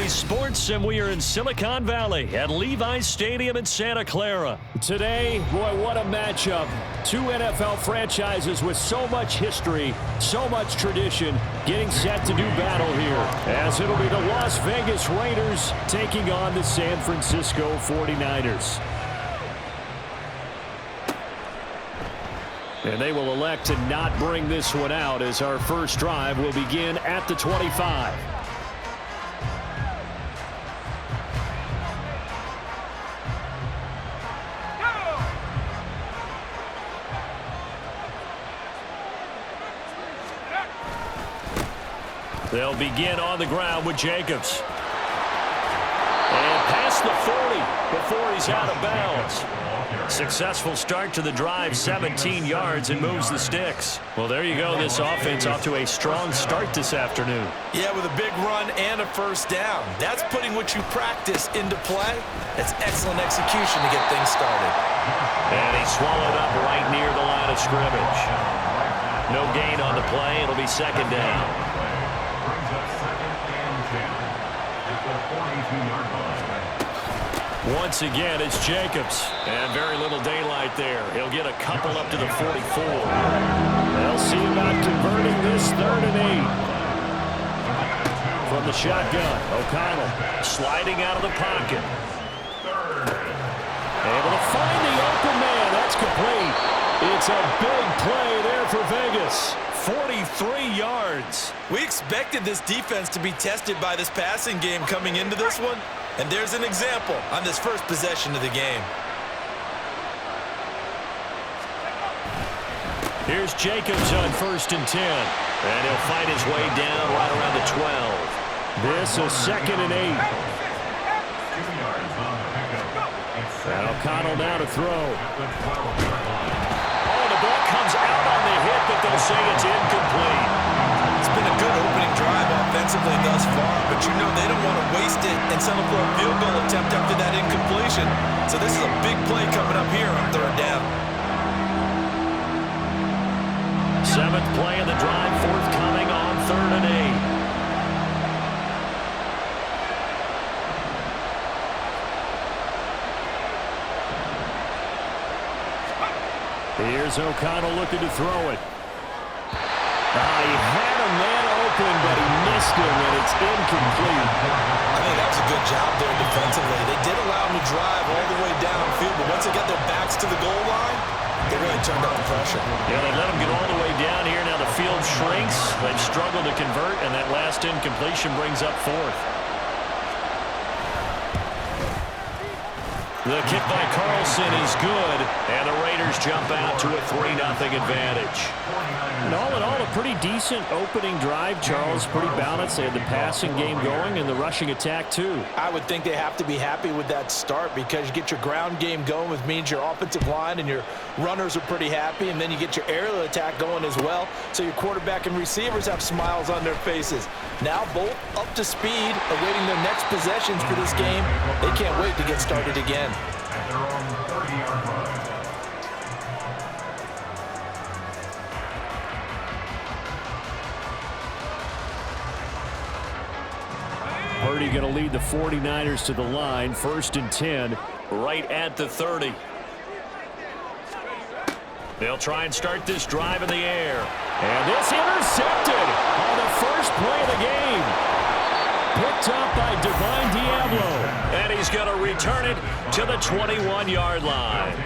Levi's Sports, and we are in Silicon Valley at Levi's Stadium in Santa Clara. Today, boy, what a matchup. Two NFL franchises with so much history, so much tradition, getting set to do battle here, as it'll be the Las Vegas Raiders taking on the San Francisco 49ers. And they will elect to not bring this one out as our first drive will begin at the 25. They'll begin on the ground with Jacobs. And past the 40 before he's out of bounds. Successful start to the drive, 17 yards, and moves the sticks. Well, there you go. This offense off to a strong start this afternoon. Yeah, with a big run and a first down. That's putting what you practice into play. That's excellent execution to get things started. And he swallowed up right near the line of scrimmage. No gain on the play. It'll be second down. Once again, it's Jacobs. And very little daylight there. He'll get a couple up to the 44. They'll see about converting this 3rd and 8. From the shotgun, O'Connell sliding out of the pocket. Able to find the open man. That's complete. It's a big play there for Vegas. 43 yards. We expected this defense to be tested by this passing game coming into this one. And there's an example on this first possession of the game. Here's Jacobs on 1st and 10. And he'll fight his way down right around the 12. This is 2nd and 8. And O'Connell now to throw. Oh, the ball comes out on the hit, but they'll say it's incomplete. It's been a good opening drive offensively thus far, but you know they don't want to waste it and settle for a field goal attempt after that incompletion. So this is a big play coming up here on 3rd down. 7th play of the drive, forthcoming on 3rd and 8. Here's O'Connell looking to throw it. He had a man open, but he missed him, and it's incomplete. I think that was a good job there defensively. They did allow him to drive all the way downfield, but once they got their backs to the goal line, they really turned up the pressure. Yeah, they let him get all the way down here. Now the field shrinks. They've struggled to convert, and that last incompletion brings up 4th. The kick by Carlson is good, and the Raiders jump out to a 3-0 advantage. And all in all, a pretty decent opening drive, Charles. Pretty balanced. They had the passing game going and the rushing attack, too. I would think they have to be happy with that start because you get your ground game going, which means your offensive line and your runners are pretty happy, and then you get your aerial attack going as well, so your quarterback and receivers have smiles on their faces. Now both up to speed, awaiting their next possessions for this game. They can't wait to get started again. Purdy going to lead the 49ers to the line, 1st and 10. Right at the 30. They'll try and start this drive in the air. And this intercepted on the first play of the game. Picked up by Divine Diablo. And he's going to return it to the 21-yard line.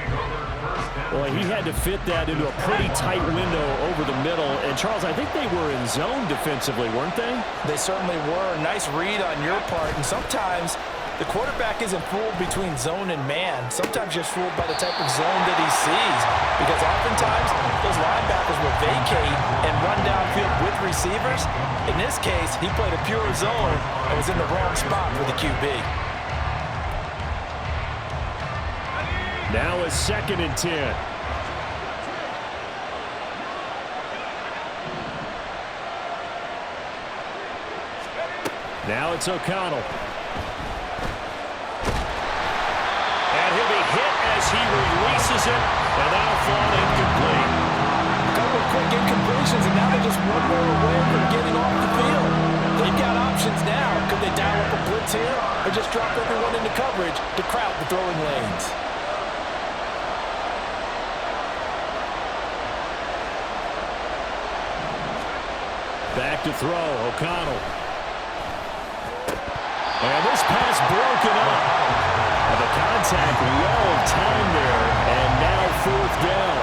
Boy, he had to fit that into a pretty tight window over the middle. And, Charles, I think they were in zone defensively, weren't they? They certainly were. Nice read on your part. And sometimes the quarterback isn't fooled between zone and man. Sometimes just fooled by the type of zone that he sees. Because oftentimes those linebackers will vacate and run downfield with receivers. In this case, he played a pure zone and was in the wrong spot for the QB. Now a 2nd and 10. Now it's O'Connell. And he'll be hit as he releases it, and that'll fall incomplete. A couple of quick incompletions, and now they're just one more away from getting off the field. They've got options now. Could they dial up a blitz here or just drop everyone into coverage to crowd the throwing lanes? Back to throw, O'Connell. And this pass broken up. And the contact well timed there, and now 4th down.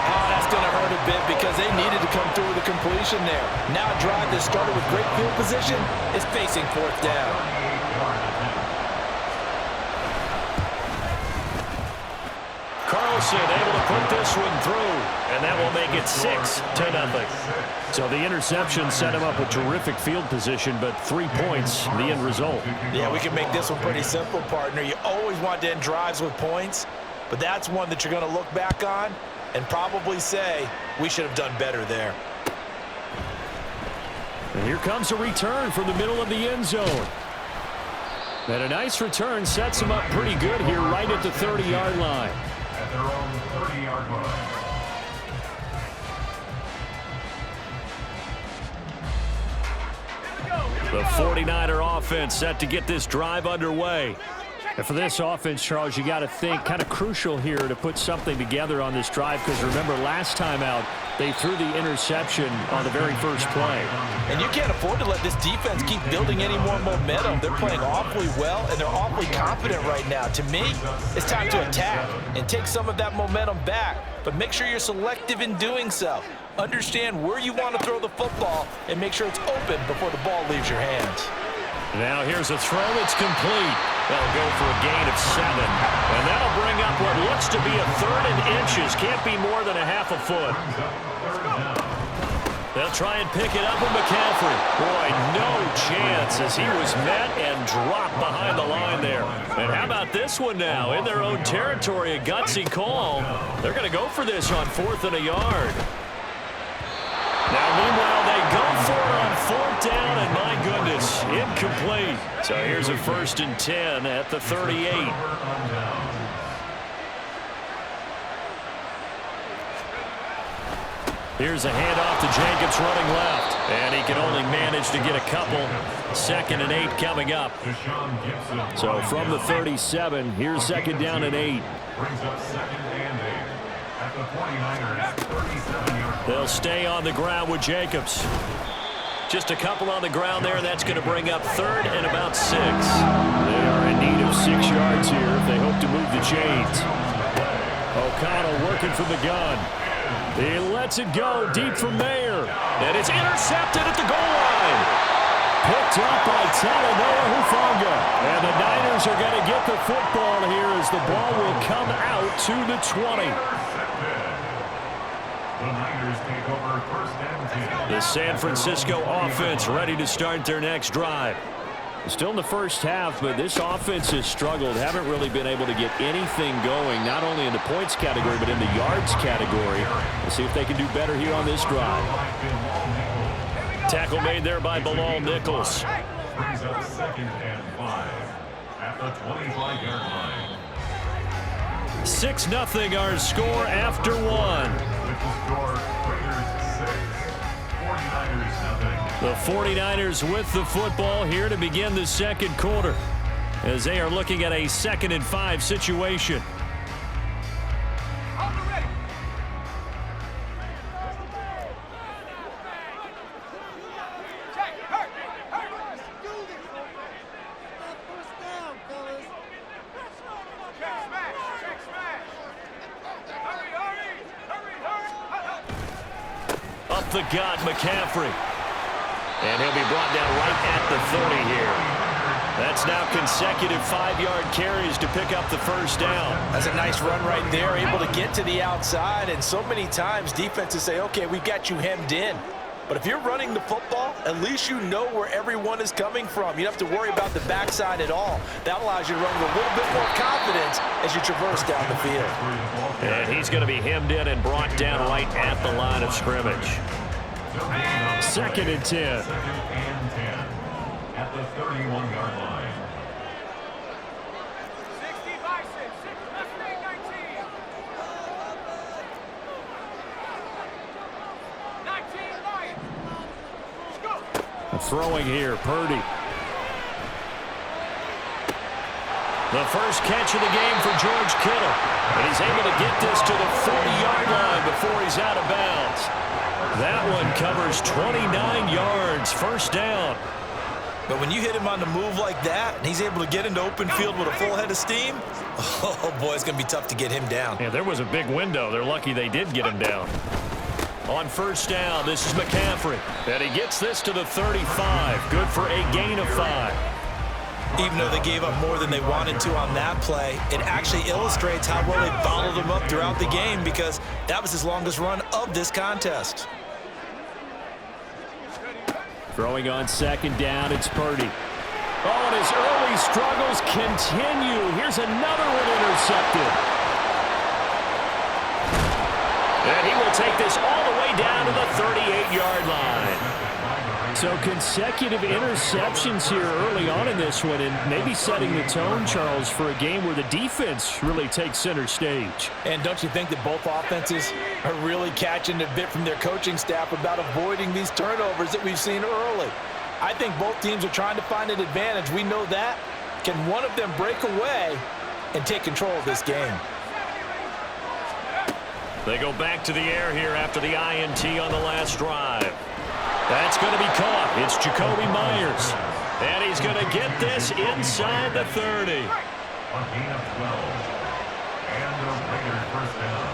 Oh, that's going to hurt a bit because they needed to come through with a completion there. Now a drive that started with great field position is facing 4th down. Carlson able to put this one through, and that will make it 6-0. So the interception set him up with terrific field position, but 3 points, the end result. Yeah, we can make this one pretty simple, partner. You always want to end drives with points, but that's one that you're going to look back on and probably say, we should have done better there. And here comes a return from the middle of the end zone. And a nice return sets him up pretty good here right at the 30-yard line. At their own 30-yard line. The 49er offense set to get this drive underway. And for this offense, Charles, you got to think kind of crucial here to put something together on this drive, because remember last time out they threw the interception on the very first play. And you can't afford to let this defense keep building any more momentum. They're playing awfully well, and they're awfully confident right now. To me, it's time to attack and take some of that momentum back, but make sure you're selective in doing so. Understand where you want to throw the football and make sure it's open before the ball leaves your hands. Now here's a throw. It's complete. They'll go for a gain of 7. And that'll bring up what looks to be a 3rd and inches. Can't be more than a half a foot. They'll try and pick it up with McCaffrey. Boy, no chance as he was met and dropped behind the line there. And how about this one now? In their own territory, a gutsy call. They're going to go for this on 4th and a yard. Now, meanwhile, they go for it on 4th down, and my goodness, incomplete. So here's a 1st and 10 at the 38. Here's a handoff to Jacobs running left, and he can only manage to get a couple. 2nd and 8 coming up. So from the 37, here's 2nd down and 8. Brings up 2nd and 8. At the 49ers, 37-yard. They'll stay on the ground with Jacobs. Just a couple on the ground there, and that's going to bring up 3rd and about 6. They are in need of 6 yards here if they hope to move the chains. O'Connell working from the gun. He lets it go deep from there. And it's intercepted at the goal line. Picked up by Talanoa Hufanga. And the Niners are going to get the football here as the ball will come out to the 20. The Niners take over 1st and 10. The San Francisco offense ready to start their next drive. Still in the first half, but this offense has struggled. Haven't really been able to get anything going, not only in the points category, but in the yards category. We'll see if they can do better here on this drive. Tackle made there by Bilal Nichols. Brings up 2nd and 5 at the 25-yard line. 6-0 our score after 1. With the score, Raiders 6, 49ers 0. The 49ers with the football here to begin the second quarter as they are looking at a 2nd and 5 situation. Up the gut, McCaffrey. And he'll be brought down right at the 30 here. That's now consecutive 5-yard carries to pick up the 1st down. That's a nice run right there, able to get to the outside. And so many times defenses say, okay, we've got you hemmed in. But if you're running the football, at least you know where everyone is coming from. You don't have to worry about the backside at all. That allows you to run with a little bit more confidence as you traverse down the field. And he's going to be hemmed in and brought down right at the line of scrimmage. 2nd and 10. 2nd and 10 at the 31-yard line. 3rd throwing here, Purdy. The first catch of the game for George Kittle. And he's able to get this to the 40-yard line before he's out of bounds. That one covers 29 yards, first down. But when you hit him on the move like that, and he's able to get into open field with a full head of steam, oh, boy, it's going to be tough to get him down. Yeah, there was a big window. They're lucky they did get him down. On first down, this is McCaffrey. And he gets this to the 35. Good for a gain of 5. Even though they gave up more than they wanted to on that play, it actually illustrates how well they bottled him up throughout the game because that was his longest run of this contest. Throwing on second down, it's Purdy. Oh, and his early struggles continue. Here's another one intercepted. And he will take this all the way down to the 38-yard line. So consecutive interceptions here early on in this one, and maybe setting the tone, Charles, for a game where the defense really takes center stage. And don't you think that both offenses are really catching a bit from their coaching staff about avoiding these turnovers that we've seen early? I think both teams are trying to find an advantage. We know that. Can one of them break away and take control of this game? They go back to the air here after the INT on the last drive. That's going to be caught. It's Jacoby Myers. And he's going to get this inside the 30. A gain of 12. And the Raiders first down.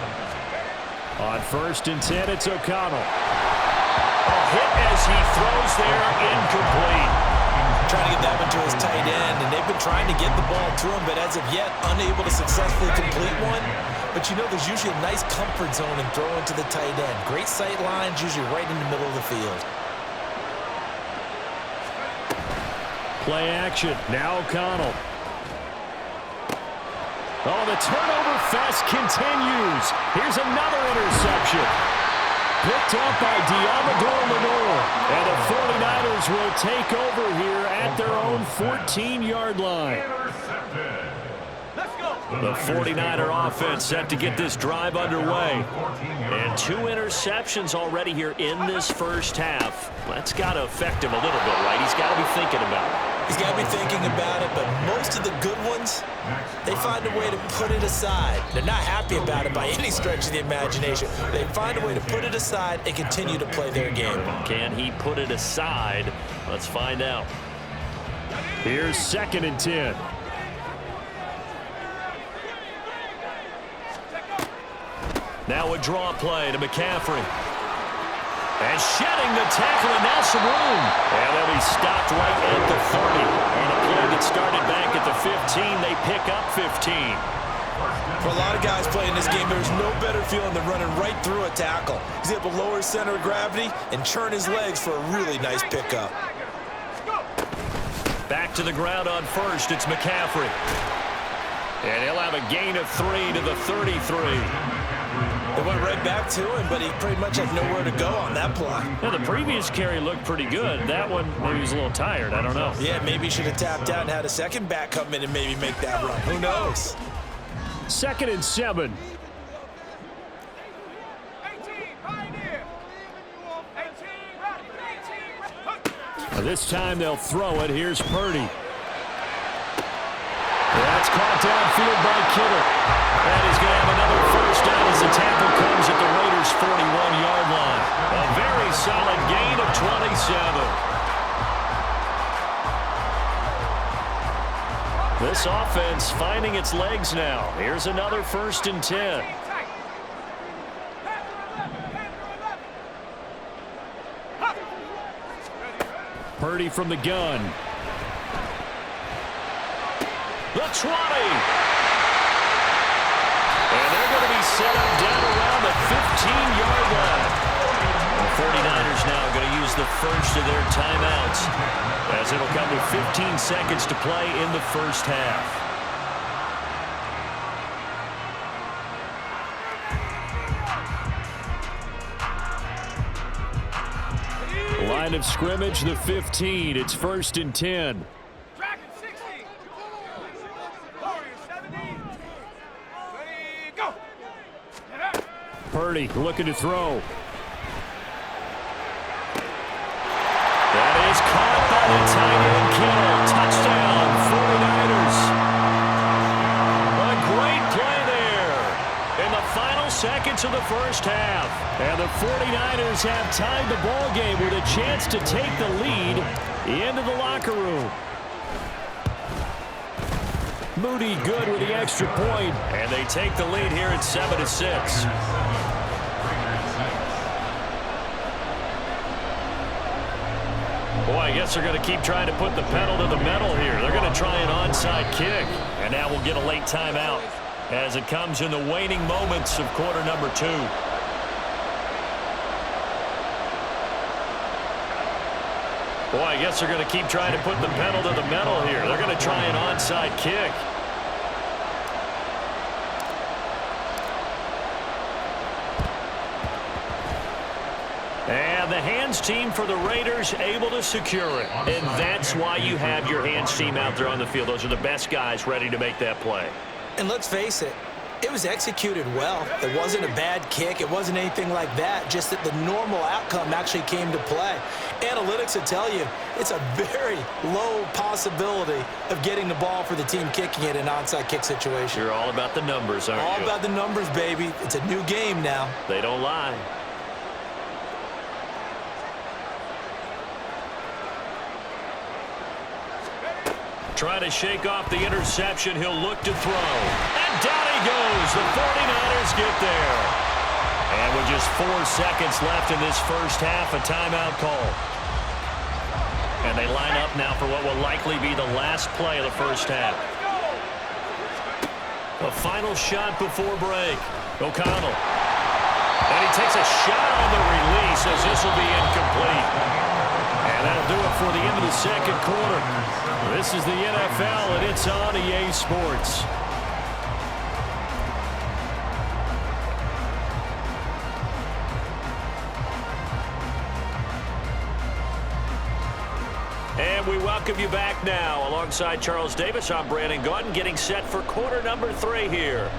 On first and 10, it's O'Connell. A hit as he throws there, incomplete. Trying to get that one to his tight end, and they've been trying to get the ball to him, but as of yet, unable to successfully complete one. But you know, there's usually a nice comfort zone in throwing to the tight end. Great sight lines, usually right in the middle of the field. Play action. Now O'Connell. Oh, the turnover fest continues. Here's another interception. Picked up by Diamador Lenore. And the 49ers will take over here at their own 14-yard line. The 49er offense set to get this drive underway. And 2 interceptions already here in this first half. That's got to affect him a little bit, right? He's got to be thinking about it. He's got to be thinking about it, but most of the good ones, they find a way to put it aside. They're not happy about it by any stretch of the imagination. They find a way to put it aside and continue to play their game. Can he put it aside? Let's find out. Here's second and 10. Now a draw play to McCaffrey. And shedding the tackle, and now some room. And they'll be stopped right at the 30. On a play that started back at the 15, they pick up 15. For a lot of guys playing this game, there's no better feeling than running right through a tackle. He's able to lower his center of gravity and churn his legs for a really nice pickup. Back to the ground on first, it's McCaffrey. And he'll have a gain of 3 to the 33. They went right back to him, but he pretty much had nowhere to go on that play. Now, the previous carry looked pretty good. That one, maybe he was a little tired. I don't know. Yeah, maybe he should have tapped out and had a second back come in and maybe make that run. Who knows? Second and 7. This time they'll throw it. Here's Purdy. That's caught downfield by Kittle. And he's going to have another first down as the tackle comes at the Raiders' 41-yard line. A very solid gain of 27. This offense finding its legs now. Here's another first and 10. Purdy from the gun. The 20. And they're going to be set up down around the 15-yard line. The 49ers now going to use the first of their timeouts as it'll come with 15 seconds to play in the first half. Line of scrimmage, the 15. It's first and 10. Purdy looking to throw. That is caught. a tight end kill. Touchdown, 49ers. A great play there in the final seconds of the first half. And the 49ers have tied the ball game with a chance to take the lead into the locker room. Moody good with the extra point. And they take the lead here at 7-6. Boy, I guess they're going to keep trying to put the pedal to the metal here. They're going to try an onside kick. And now we'll get a late timeout as it comes in the waning moments of quarter number 2. Boy, I guess they're going to keep trying to put the pedal to the metal here. They're going to try an onside kick. And the hands team for the Raiders able to secure it. And that's why you have your hands team out there on the field. Those are the best guys ready to make that play. And let's face it, it was executed well. It wasn't a bad kick. It wasn't anything like that. Just that the normal outcome actually came to play. Analytics will tell you it's a very low possibility of getting the ball for the team kicking it in an onside kick situation. You're all about the numbers, aren't you? All about the numbers, baby. It's a new game now. They don't lie. Trying to shake off the interception. He'll look to throw. And down he goes. The 49ers get there. And with just 4 seconds left in this first half, a timeout call. And they line up now for what will likely be the last play of the first half. A final shot before break. O'Connell. And he takes a shot on the release as this will be incomplete. And that'll do it for the end of the second quarter. This is the NFL, and it's on EA Sports. And we welcome you back now. Alongside Charles Davis, I'm Brandon Gaudin, getting set for quarter number 3 here.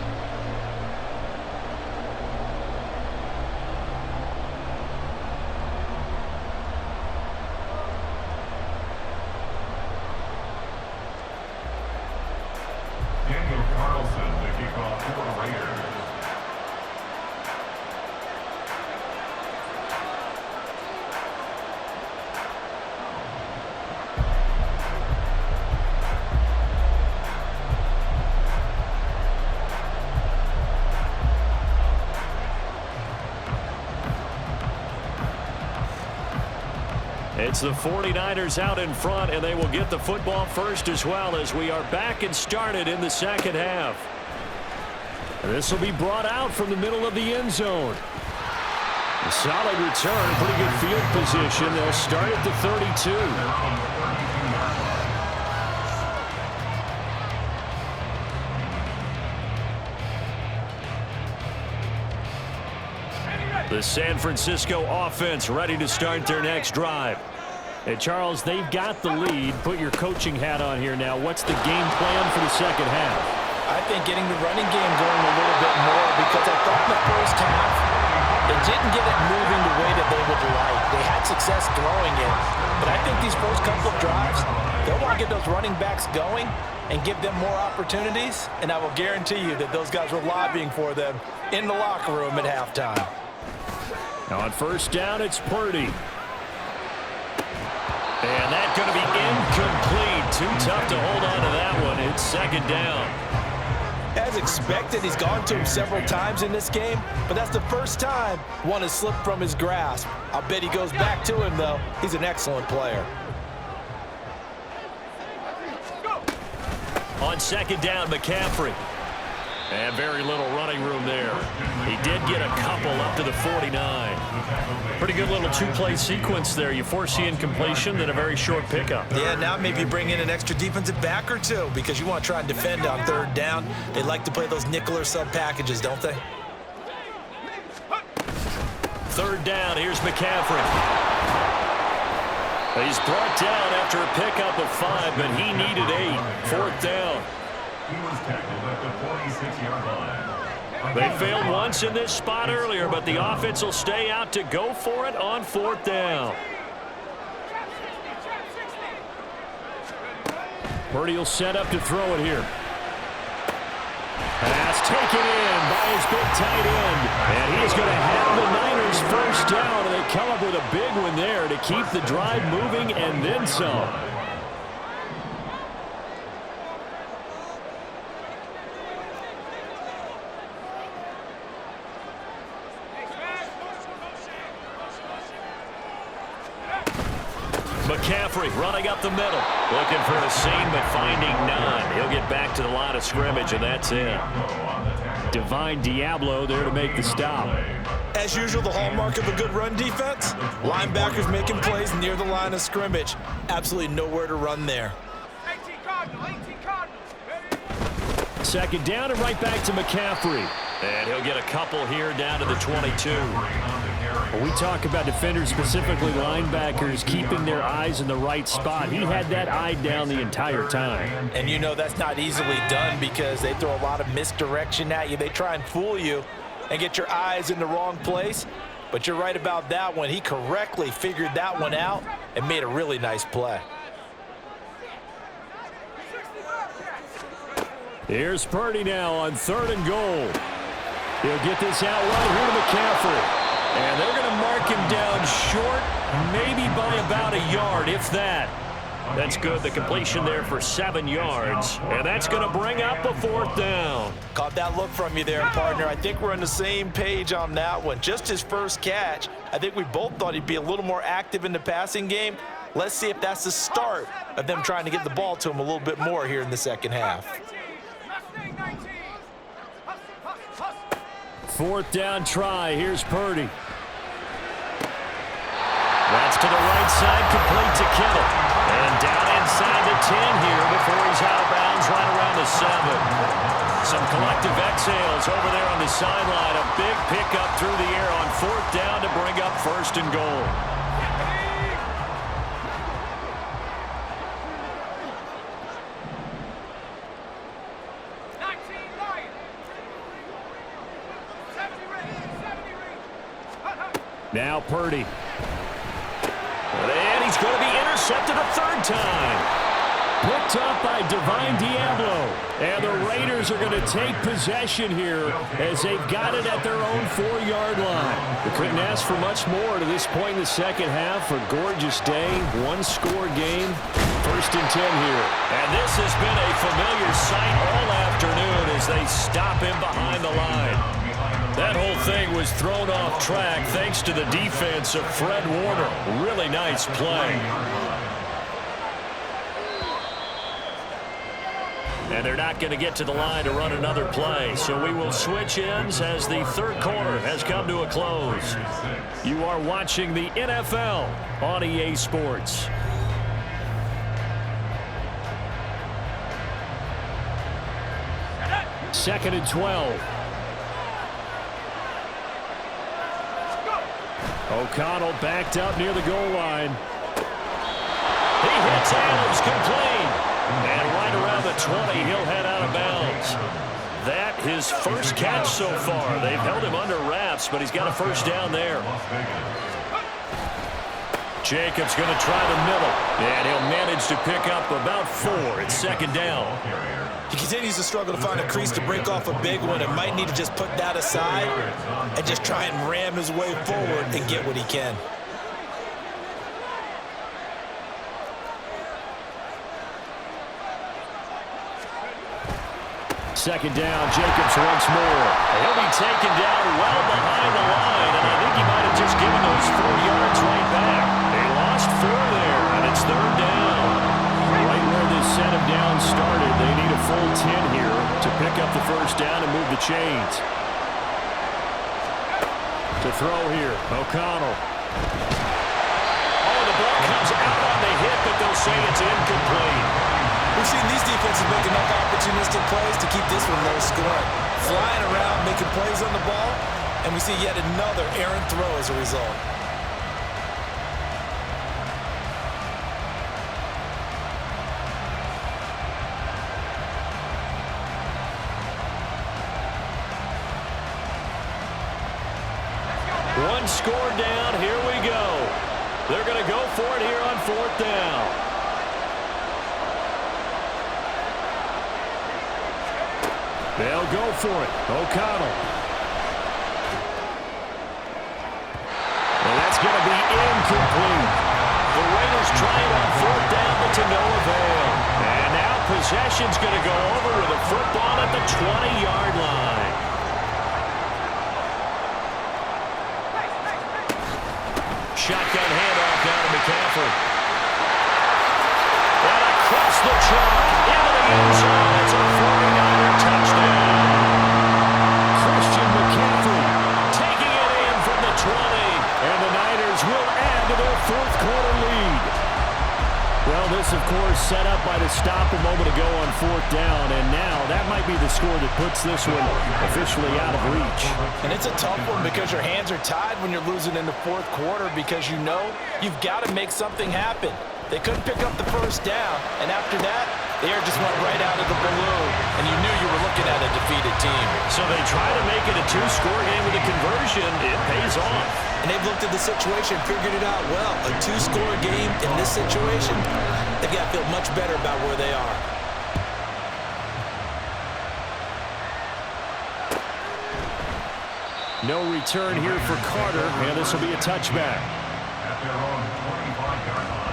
It's the 49ers out in front, and they will get the football first as well as we are back and started in the second half. This will be brought out from the middle of the end zone. A solid return, pretty good field position. They'll start at the 32. The San Francisco offense ready to start their next drive. And Charles, they've got the lead. Put your coaching hat on here now. What's the game plan for the second half? I think getting the running game going a little bit more, because I thought in the first half they didn't get it moving the way that they would like. They had success throwing it, but I think these first couple of drives, they'll want to get those running backs going and give them more opportunities, and I will guarantee you that those guys were lobbying for them in the locker room at halftime. Now on first down, it's Purdy. And that's going to be incomplete. Too tough to hold on to that one. It's second down. As expected, he's gone to him several times in this game, but that's the first time one has slipped from his grasp. I'll bet he goes back to him, though. He's an excellent player. On second down, McCaffrey. And very little running room there. He did get a couple up to the 49. Pretty good little two-play sequence there. You force the incompletion, then a very short pickup. Yeah, now maybe bring in an extra defensive back or two, because you want to try and defend on third down. They like to play those nickel or sub packages, don't they? Third down, here's McCaffrey. He's brought down after a pickup of 5, but he needed 8. Fourth down. He was tackled at the 46-yard line. They failed once in this spot earlier, but the offense will stay out to go for it on fourth down. Purdy will set up to throw it here. Pass taken in by his big tight end. And he is going to have the Niners first down, and they come up with a big one there to keep the drive moving and then some. McCaffrey running up the middle. Looking for a seam, but finding none. He'll get back to the line of scrimmage, and that's it. Divine Diablo there to make the stop. As usual, the hallmark of a good run defense, linebackers making plays near the line of scrimmage. Absolutely nowhere to run there. 18 Cardinal. Second down and right back to McCaffrey. And he'll get a couple here down to the 22. When we talk about defenders, specifically linebackers, keeping their eyes in the right spot, he had that eye down the entire time. And you know that's not easily done because they throw a lot of misdirection at you. They try and fool you and get your eyes in the wrong place. But you're right about that one. He correctly figured that one out and made a really nice play. Here's Purdy now on 3rd and goal. He'll get this out right here to McCaffrey. And they're going to mark him down short, maybe by about a yard, if that. That's good. The completion there for 7 yards. And that's going to bring up a 4th down. Caught that look from you there, partner. I think we're on the same page on that one. Just his first catch. I think we both thought he'd be a little more active in the passing game. Let's see if that's the start of them trying to get the ball to him a little bit more here in the second half. 4th down try. Here's Purdy. That's to the right side, complete to Kittle. And down inside the 10 here before he's out of bounds right around the 7. Some collective exhales over there on the sideline. A big pickup through the air on 4th down to bring up 1st and goal. Now Purdy. And he's going to be intercepted a 3rd time. Picked up by Divine Diablo. And the Raiders are going to take possession here as they've got it at their own 4-yard line. They couldn't ask for much more to this point in the second half. A gorgeous day, 1-score game. 1st and 10 here. And this has been a familiar sight all afternoon as they stop him behind the line. That whole thing was thrown off track thanks to the defense of Fred Warner. Really nice play. And they're not going to get to the line to run another play. So we will switch ends as the 3rd quarter has come to a close. You are watching the NFL on EA Sports. Second and 12. O'Connell backed up near the goal line. He hits Adams complete. And right around the 20, he'll head out of bounds. That his first catch so far. They've held him under wraps, but he's got a 1st down there. Jacobs going to try the middle. And he'll manage to pick up about 4. It's 2nd down. He continues to struggle to find a crease to break off a big one and might need to just put that aside and just try and ram his way forward and get what he can. Second down, Jacobs once more. He'll be taken down well behind the line, and I think he might have just given those 4 yards right back. They lost 4 there, and it's 3rd down. Right where this set of downs started, they need a full 10 here to pick up the 1st down and move the chains. To throw here, O'Connell. Oh, the ball comes out on the hit, but they'll say it's incomplete. We've seen these defenses make enough opportunistic plays to keep this one low scoring. Flying around, making plays on the ball, and we see yet another errant throw as a result. One score down, here we go. They're going to go for it here on 4th down. They'll go for it. O'Connell. And that's going to be incomplete. The Raiders try it on 4th down, but to no avail. And now possession's going to go over with a football at the 20-yard line. Shotgun handoff down to McCaffrey. And across the chalk into the end zone. It's a 49er touchdown. Christian McCaffrey taking it in from the 20. And the Niners will add to their 4th quarter lead. Well, this, of course, set up by the stop a moment ago on 4th down. And now that might be the score that puts this one officially out of reach. And it's a tough one because your hands are tied when you're losing in the 4th quarter because you know you've got to make something happen. They couldn't pick up the 1st down, and after that, the air just went right out of the balloon, and you knew you were looking at a defeated team. So they try to make it a 2-score game with a conversion. It pays off. And they've looked at the situation, figured it out well. A 2-score game in this situation, they've got to feel much better about where they are. No return here for Carter, and this will be a touchback. At their own 25-yard line.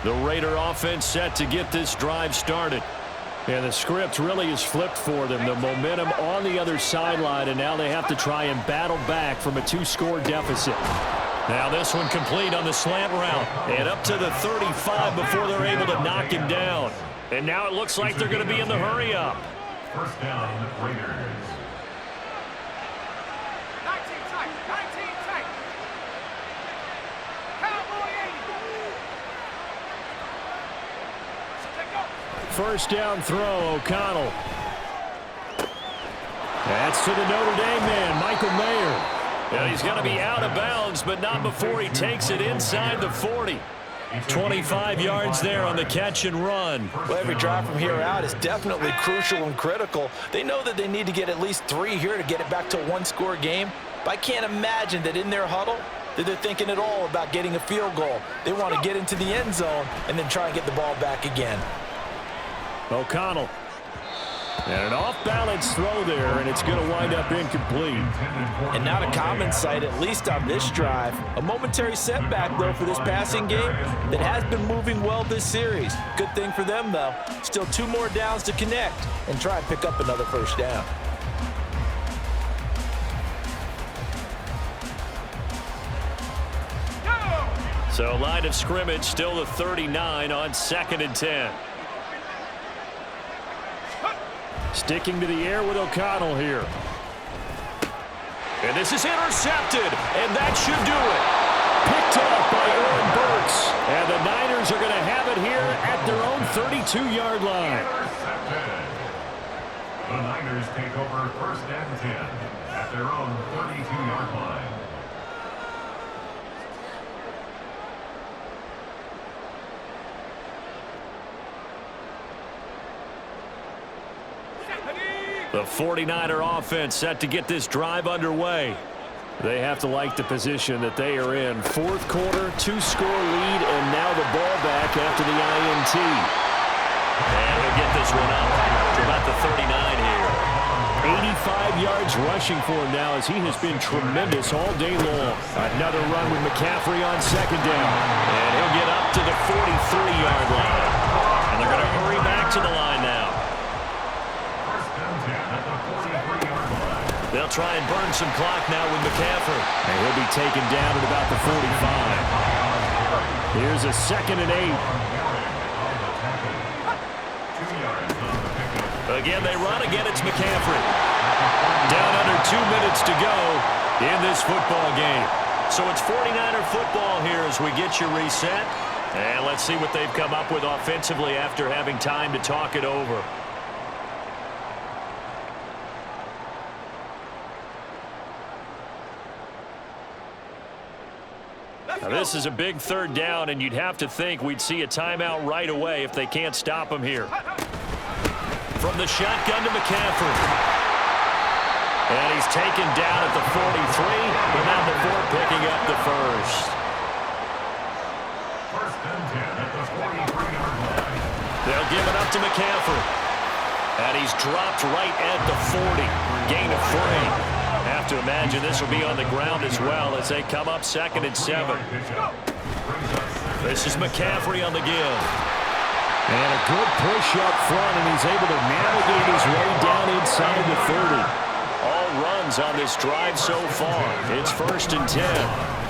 The Raider offense set to get this drive started. And the script really is flipped for them. The momentum on the other sideline, and now they have to try and battle back from a 2-score deficit. Now this one complete on the slant route. And up to the 35 before they're able to knock him down. And now it looks like they're going to be in the hurry-up. 1st down, Raiders. 19 tight. Cowboy 80. 1st down throw, O'Connell. That's to the Notre Dame man, Michael Mayer. And he's going to be out of bounds, but not before he takes it inside the 40. 25 yards there on the catch and run. Well, every drive from here out is definitely crucial and critical. They know that they need to get at least 3 here to get it back to a 1-score game. But I can't imagine that in their huddle that they're thinking at all about getting a field goal. They want to get into the end zone and then try and get the ball back again. O'Connell. And an off-balance throw there, and it's going to wind up incomplete. And not a common sight, at least on this drive. A momentary setback, though, for this passing game that has been moving well this series. Good thing for them, though. Still 2 more downs to connect and try and pick up another 1st down. So line of scrimmage still the 39 on 2nd and 10. Sticking to the air with O'Connell here. And this is intercepted, and that should do it. Picked off by Aaron Burks. And the Niners are going to have it here at their own 32-yard line. Intercepted. The Niners take over 1st and 10 at their own 32-yard line. The 49er offense set to get this drive underway. They have to like the position that they are in. 4th quarter, 2-score lead, and now the ball back after the INT. And he'll get this one up to about the 39 here. 85 yards rushing for him now as he has been tremendous all day long. Another run with McCaffrey on 2nd down. And he'll get up to the 43-yard line. And they're going to hurry back to the line now. They'll try and burn some clock now with McCaffrey. And he'll be taken down at about the 45. Here's a 2nd and 8. Again, they run. Again, it's McCaffrey. Down under 2 minutes to go in this football game. So it's 49er football here as we get you reset. And let's see what they've come up with offensively after having time to talk it over. Now, this is a big third down, and you'd have to think we'd see a timeout right away if they can't stop him here. From the shotgun to McCaffrey. And he's taken down at the 43, but now before picking up the first. First and 10 at the 43-yard line. They'll give it up to McCaffrey. And he's dropped right at the 40. Gain of 3. Have to imagine this will be on the ground as well as they come up 2nd and 7. This is McCaffrey on the give. And a good push up front, and he's able to navigate his way down inside the 30. All runs on this drive so far. It's 1st and 10.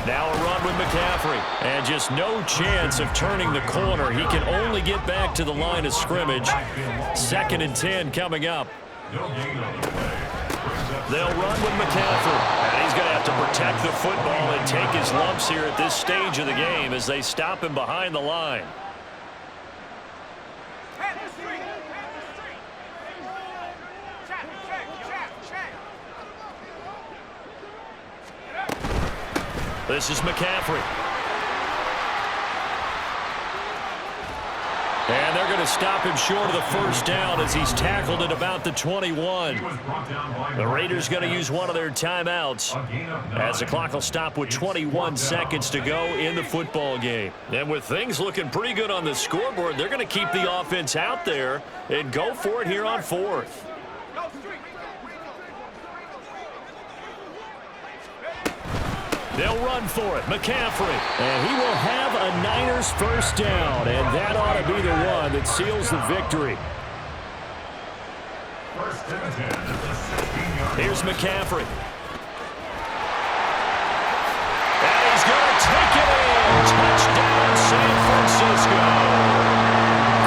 Now a run with McCaffrey. And just no chance of turning the corner. He can only get back to the line of scrimmage. 2nd and 10 coming up. They'll run with McCaffrey. And he's going to have to protect the football and take his lumps here at this stage of the game as they stop him behind the line. This is McCaffrey. And they're going to stop him short of the first down as he's tackled at about the 21. The Raiders going to use one of their timeouts as the clock will stop with 21 seconds to go in the football game. And with things looking pretty good on the scoreboard, they're going to keep the offense out there and go for it here on 4th. They'll run for it. McCaffrey. And he will have a Niners first down, and that ought to be the one that seals the victory. First and 10 at the 16-yard line. Here's McCaffrey. And he's going to take it in. Touchdown, San Francisco.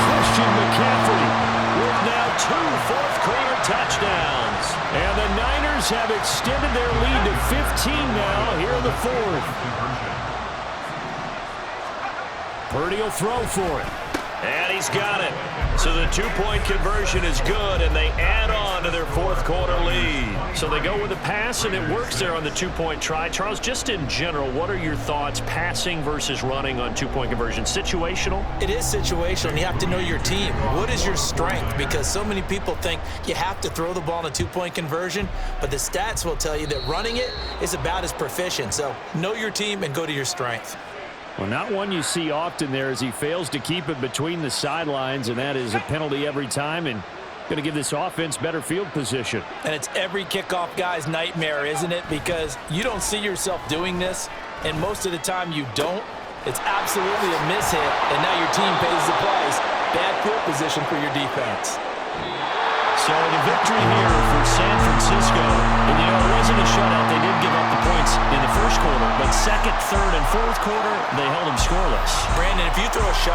Christian McCaffrey With now 2 fourth-quarter touchdowns. And the Niners have extended their lead to 15 now here in the 4th. Purdy will throw for it. And he's got it. So the 2-point conversion is good, and they add on to their 4th-quarter lead. So they go with a pass, and it works there on the 2-point try. Charles, just in general, what are your thoughts passing versus running on 2-point conversion? Situational? It is situational, and you have to know your team. What is your strength? Because so many people think you have to throw the ball in a 2-point conversion, but the stats will tell you that running it is about as proficient. So know your team and go to your strength. Well, not one you see often there as he fails to keep it between the sidelines, and that is a penalty every time and going to give this offense better field position. And it's every kickoff guy's nightmare, isn't it? Because you don't see yourself doing this, and most of the time you don't. It's absolutely a mishit, and now your team pays the price. Bad field position for your defense. So the victory here for San Francisco, and you know, it wasn't a shutout. They did give up the points in the first quarter, but 2nd, 3rd, and 4th quarter, they held them scoreless. Brandon, if you throw a shutout,